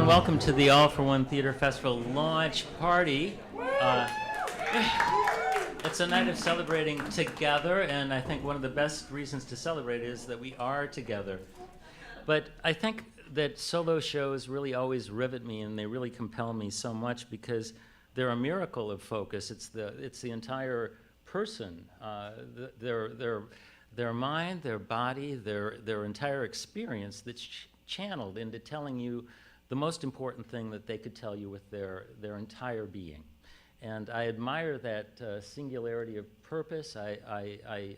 and welcome to the All for One Theater Festival launch party. It's a night of celebrating together, and I think one of the best reasons to celebrate is that we are together. But I think that solo shows really always rivet me, and they really compel me so much because they're a miracle of focus. It's the entire person, their mind, their body, their entire experience that's channeled into telling you the most important thing that they could tell you with their entire being. And I admire that singularity of purpose. I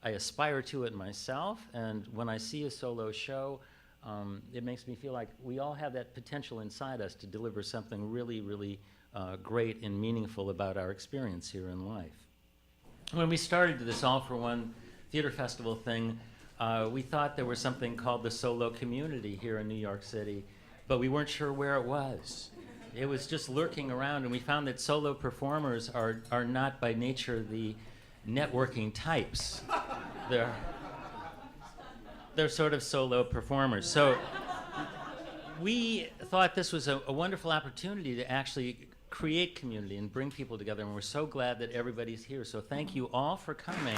aspire to it myself, and when I see a solo show, it makes me feel like we all have that potential inside us to deliver something really, really great and meaningful about our experience here in life. When we started this All for One Theater Festival thing, we thought there was something called the solo community here in New York City, but we weren't sure where it was. It was just lurking around, and we found that solo performers are not by nature the networking types. They're sort of solo performers. So we thought this was a wonderful opportunity to actually create community and bring people together, and we're so glad that everybody's here. So thank you all for coming.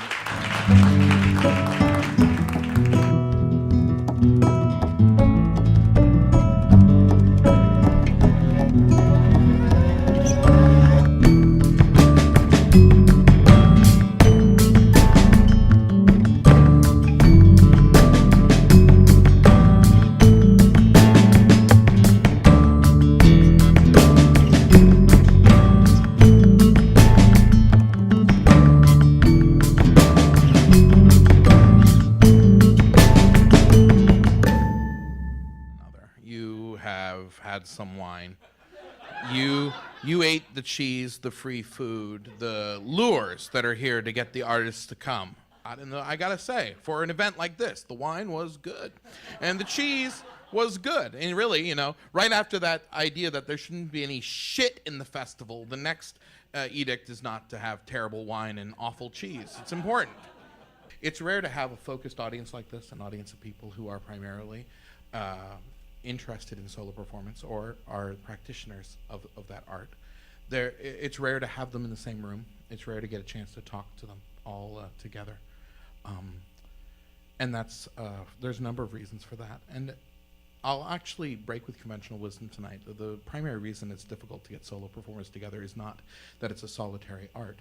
Some wine. You ate the cheese, the free food, the lures that are here to get the artists to come. I gotta say, for an event like this, the wine was good, and the cheese was good. And really, right after that idea that there shouldn't be any shit in the festival, the next edict is not to have terrible wine and awful cheese. It's important. It's rare to have a focused audience like this, an audience of people who are primarily interested in solo performance or are practitioners of that art. It's rare to have them in the same room. It's rare to get a chance to talk to them all together. And there's a number of reasons for that. And I'll actually break with conventional wisdom tonight. The primary reason it's difficult to get solo performers together is not that it's a solitary art.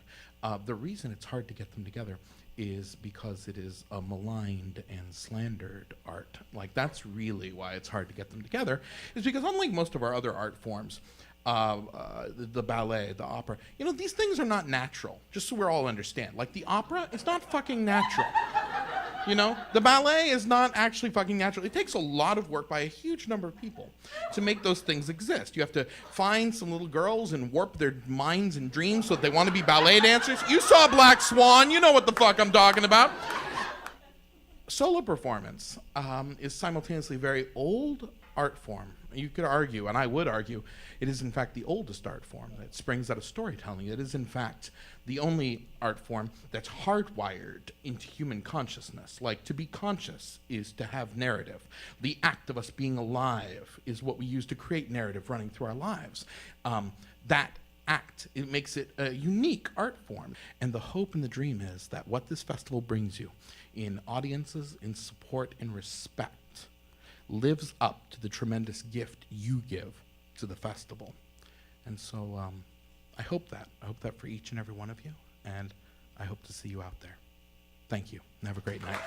The reason it's hard to get them together is because it is a maligned and slandered art. Like, that's really why it's hard to get them together, is because unlike most of our other art forms, the ballet, the opera, these things are not natural, just so we all understand. Like, the opera, it's not fucking natural. The ballet is not actually fucking natural. It takes a lot of work by a huge number of people to make those things exist. You have to find some little girls and warp their minds and dreams so that they want to be ballet dancers. You saw Black Swan. You know what the fuck I'm talking about. Solo performance is simultaneously a very old art form. You could argue, and I would argue, it is in fact the oldest art form that springs out of storytelling. It is in fact the only art form that's hardwired into human consciousness. Like, to be conscious is to have narrative. The act of us being alive is what we use to create narrative running through our lives. That act, it makes it a unique art form. And the hope and the dream is that what this festival brings you in audiences, in support, in respect, lives up to the tremendous gift you give to the festival. And so I hope that for each and every one of you, and I hope to see you out there. Thank you, and have a great night.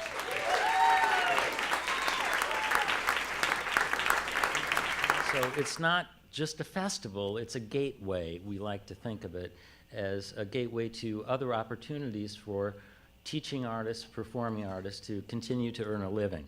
So it's not just a festival, it's a gateway. We like to think of it as a gateway to other opportunities for teaching artists, performing artists to continue to earn a living.